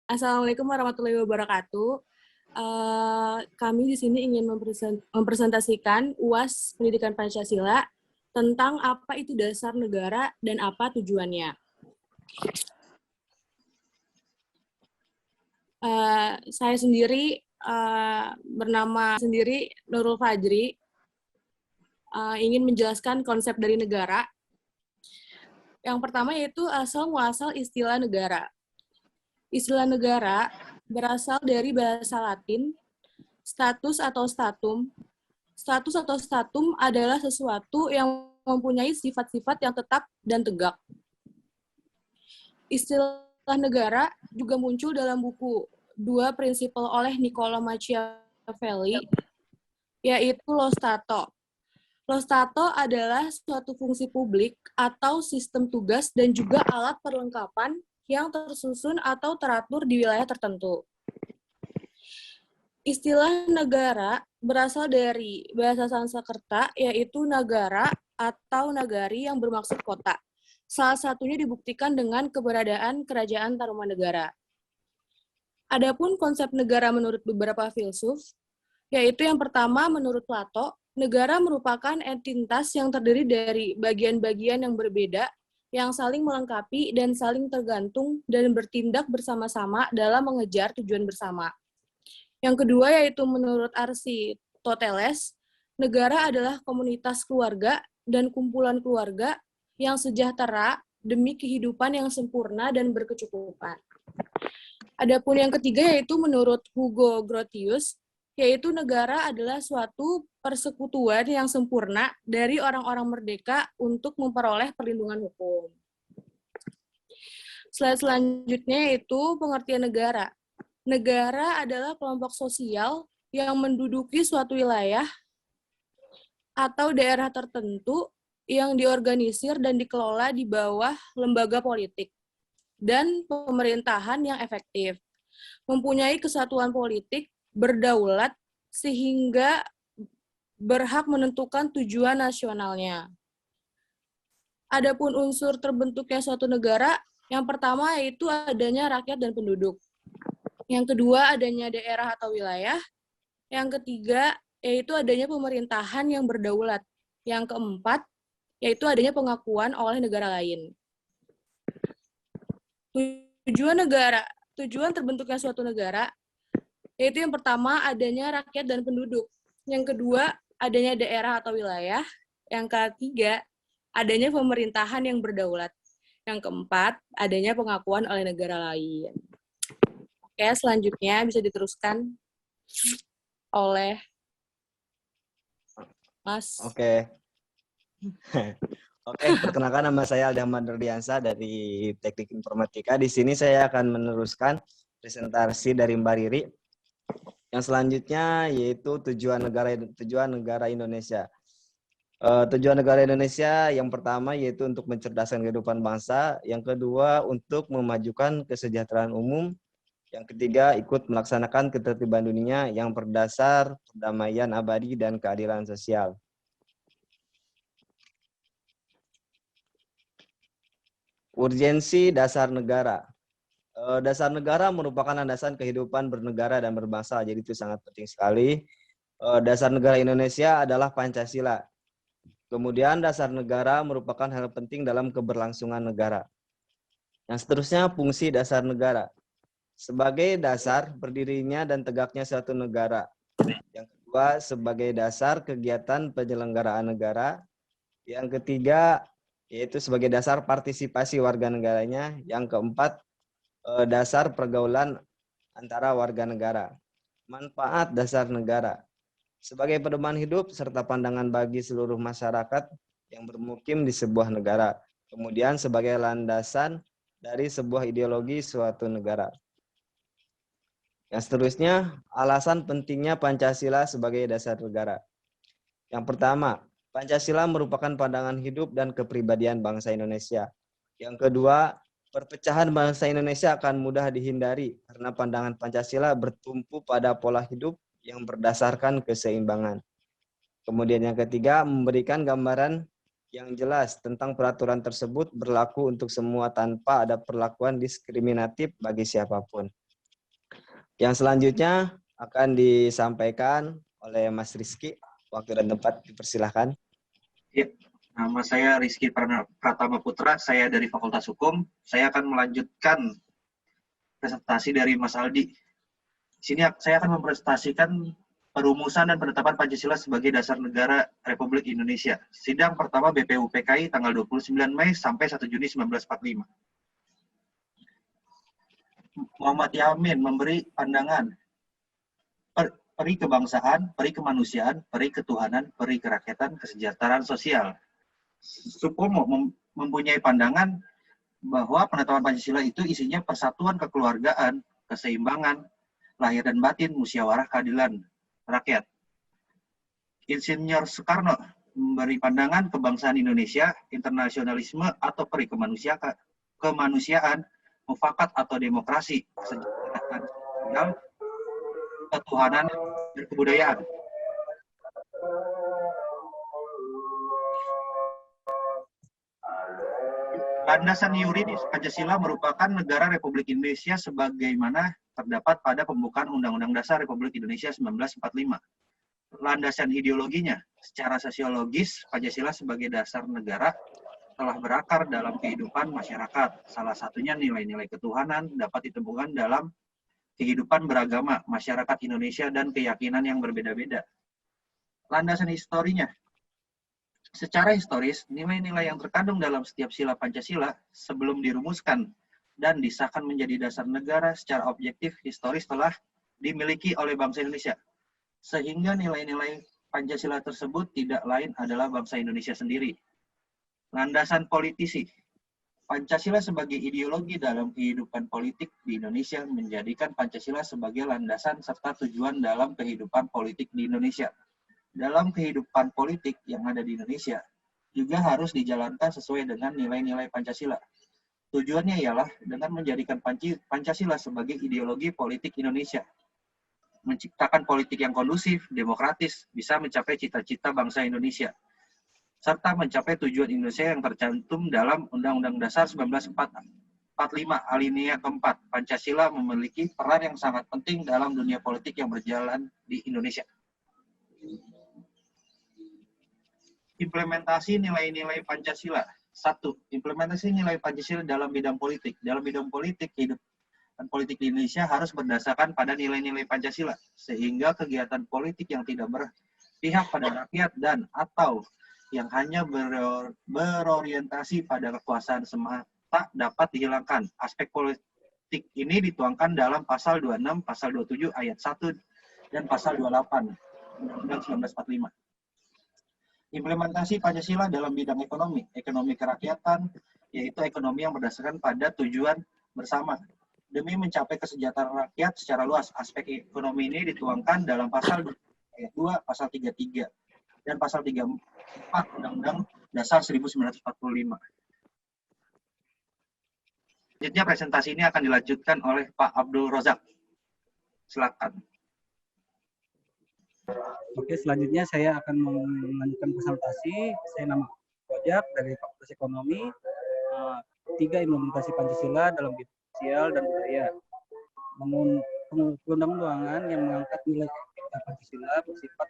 Assalamualaikum warahmatullahi wabarakatuh. Kami di sini ingin mempresentasikan UAS Pendidikan Pancasila tentang apa itu dasar negara dan apa tujuannya. Saya sendiri bernama Nurul Fajri, ingin menjelaskan konsep dari negara. Yang pertama yaitu asal-muasal istilah negara. Istilah negara berasal dari bahasa Latin, status atau statum. Status atau statum adalah sesuatu yang mempunyai sifat-sifat yang tetap dan tegak. Istilah negara juga muncul dalam buku Dua Prinsipal oleh Niccolo Machiavelli, yaitu Lo Stato. Lo Stato adalah suatu fungsi publik atau sistem tugas dan juga alat perlengkapan yang tersusun atau teratur di wilayah tertentu. Istilah negara berasal dari bahasa Sanskerta, yaitu nagara atau nagari yang bermaksud kota. Salah satunya dibuktikan dengan keberadaan kerajaan Tarumanegara. Adapun konsep negara menurut beberapa filsuf, yaitu yang pertama menurut Plato, negara merupakan entitas yang terdiri dari bagian-bagian yang berbeda yang saling melengkapi dan saling tergantung dan bertindak bersama-sama dalam mengejar tujuan bersama. Yang kedua yaitu menurut Aristoteles, negara adalah komunitas keluarga dan kumpulan keluarga yang sejahtera demi kehidupan yang sempurna dan berkecukupan. Adapun yang ketiga yaitu menurut Hugo Grotius, yaitu negara adalah suatu persekutuan yang sempurna dari orang-orang merdeka untuk memperoleh perlindungan hukum. Slide selanjutnya yaitu pengertian negara. Negara adalah kelompok sosial yang menduduki suatu wilayah atau daerah tertentu yang diorganisir dan dikelola di bawah lembaga politik dan pemerintahan yang efektif, mempunyai kesatuan politik, berdaulat, sehingga berhak menentukan tujuan nasionalnya. Adapun unsur terbentuknya suatu negara, yang pertama yaitu adanya rakyat dan penduduk. Yang kedua adanya daerah atau wilayah. Yang ketiga yaitu adanya pemerintahan yang berdaulat. Yang keempat yaitu adanya pengakuan oleh negara lain. Tujuan terbentuknya suatu negara yaitu yang pertama adanya rakyat dan penduduk. Yang kedua adanya daerah atau wilayah. Yang ketiga adanya pemerintahan yang berdaulat. Yang keempat adanya pengakuan oleh negara lain. Oke, selanjutnya bisa diteruskan oleh Mas. Oke. Perkenalkan nama saya Aldamar Nurdiansa dari Teknik Informatika. Di sini saya akan meneruskan presentasi dari Mbak Riri. Yang selanjutnya yaitu tujuan negara Indonesia. Tujuan negara Indonesia yang pertama yaitu untuk mencerdaskan kehidupan bangsa, yang kedua untuk memajukan kesejahteraan umum, yang ketiga ikut melaksanakan ketertiban dunia yang berdasar perdamaian abadi dan keadilan sosial. Urgensi dasar negara. Dasar negara merupakan landasan kehidupan bernegara dan berbangsa, jadi itu sangat penting sekali. Dasar negara Indonesia adalah Pancasila. Kemudian dasar negara merupakan hal penting dalam keberlangsungan negara. Yang seterusnya fungsi dasar negara. Sebagai dasar berdirinya dan tegaknya suatu negara. Yang kedua sebagai dasar kegiatan penyelenggaraan negara. Yang ketiga yaitu sebagai dasar partisipasi warga negaranya. Yang keempat dasar pergaulan antara warga negara. Manfaat dasar negara. Sebagai pedoman hidup serta pandangan bagi seluruh masyarakat yang bermukim di sebuah negara. Kemudian sebagai landasan dari sebuah ideologi suatu negara. Yang seterusnya, alasan pentingnya Pancasila sebagai dasar negara. Yang pertama, Pancasila merupakan pandangan hidup dan kepribadian bangsa Indonesia. Yang kedua, perpecahan bangsa Indonesia akan mudah dihindari karena pandangan Pancasila bertumpu pada pola hidup yang berdasarkan keseimbangan. Kemudian yang ketiga, memberikan gambaran yang jelas tentang peraturan tersebut berlaku untuk semua tanpa ada perlakuan diskriminatif bagi siapapun. Yang selanjutnya akan disampaikan oleh Mas Rizky. Waktu dan tempat dipersilahkan. Ya, nama saya Rizky Pratama Putra, saya dari Fakultas Hukum. Saya akan melanjutkan presentasi dari Mas Aldi. Di sini saya akan mempresentasikan perumusan dan penetapan Pancasila sebagai dasar negara Republik Indonesia. Sidang pertama BPUPKI tanggal 29 Mei sampai 1 Juni 1945. Muhammad Yamin memberi pandangan peri kebangsaan, peri kemanusiaan, peri ketuhanan, peri kerakyatan, kesejahteraan sosial. Supomo mempunyai pandangan bahwa penetapan Pancasila itu isinya persatuan kekeluargaan, keseimbangan, lahir dan batin, musyawarah keadilan rakyat. Insinyur Soekarno memberi pandangan kebangsaan Indonesia, internasionalisme atau peri kemanusiaan, mufakat atau demokrasi, kesejahteraan sosial, ketuhanan, dan kebudayaan. Landasan yuridis Pancasila merupakan negara Republik Indonesia sebagaimana terdapat pada pembukaan Undang-Undang Dasar Republik Indonesia 1945. Landasan ideologinya, secara sosiologis, Pancasila sebagai dasar negara telah berakar dalam kehidupan masyarakat. Salah satunya nilai-nilai ketuhanan dapat ditemukan dalam kehidupan beragama masyarakat Indonesia dan keyakinan yang berbeda-beda. Landasan historinya, secara historis, nilai-nilai yang terkandung dalam setiap sila Pancasila sebelum dirumuskan dan disahkan menjadi dasar negara secara objektif historis telah dimiliki oleh bangsa Indonesia. Sehingga nilai-nilai Pancasila tersebut tidak lain adalah bangsa Indonesia sendiri. Landasan politisi, Pancasila sebagai ideologi dalam kehidupan politik di Indonesia menjadikan Pancasila sebagai landasan serta tujuan dalam kehidupan politik di Indonesia. Dalam kehidupan politik yang ada di Indonesia juga harus dijalankan sesuai dengan nilai-nilai Pancasila. Tujuannya ialah dengan menjadikan Pancasila sebagai ideologi politik Indonesia, menciptakan politik yang kondusif, demokratis, bisa mencapai cita-cita bangsa Indonesia, serta mencapai tujuan Indonesia yang tercantum dalam Undang-Undang Dasar 1945 alinea keempat. Pancasila memiliki peran yang sangat penting dalam dunia politik yang berjalan di Indonesia. Implementasi nilai-nilai Pancasila. 1. Implementasi nilai Pancasila dalam bidang politik. Dalam bidang politik, kehidupan politik di Indonesia harus berdasarkan pada nilai-nilai Pancasila, sehingga kegiatan politik yang tidak berpihak pada rakyat dan atau yang hanya berorientasi pada kekuasaan semata dapat dihilangkan. Aspek politik ini dituangkan dalam pasal 26, pasal 27 ayat 1 dan pasal 28 Undang-Undang 1945. Implementasi Pancasila dalam bidang ekonomi, ekonomi kerakyatan, yaitu ekonomi yang berdasarkan pada tujuan bersama. Demi mencapai kesejahteraan rakyat secara luas, aspek ekonomi ini dituangkan dalam pasal 2 ayat 2, pasal 33 dan pasal 34 Undang-Undang Dasar 1945. Selanjutnya presentasi ini akan dilanjutkan oleh Pak Abdul Rozak. Silakan. Oke, selanjutnya saya akan melanjutkan presentasi. Saya nama Rozak dari Fakultas Ekonomi. 3. Implementasi Pancasila dalam bidang sosial dan budaya. Perundang-undangan yang mengangkat nilai Pancasila bersifat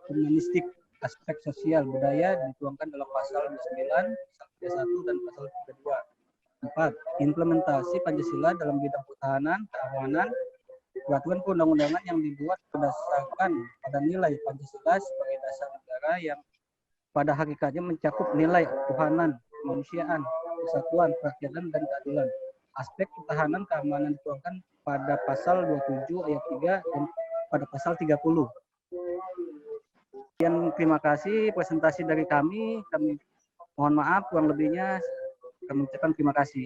humanistik. Aspek sosial budaya dituangkan dalam pasal 29, pasal 31, dan pasal 32. 4. Implementasi Pancasila dalam bidang pertahanan, keamanan, peraturan perundang-undangan yang dibuat berdasarkan pada nilai Pancasila sebagai dasar negara yang pada hakikatnya mencakup nilai ketuhanan, kemanusiaan, persatuan, kerakyatan, dan keadilan. Aspek pertahanan keamanan dituangkan pada pasal 27 ayat 3 dan pada pasal 30. Terima kasih presentasi dari kami mohon maaf kurang lebihnya kami ucapkan terima kasih.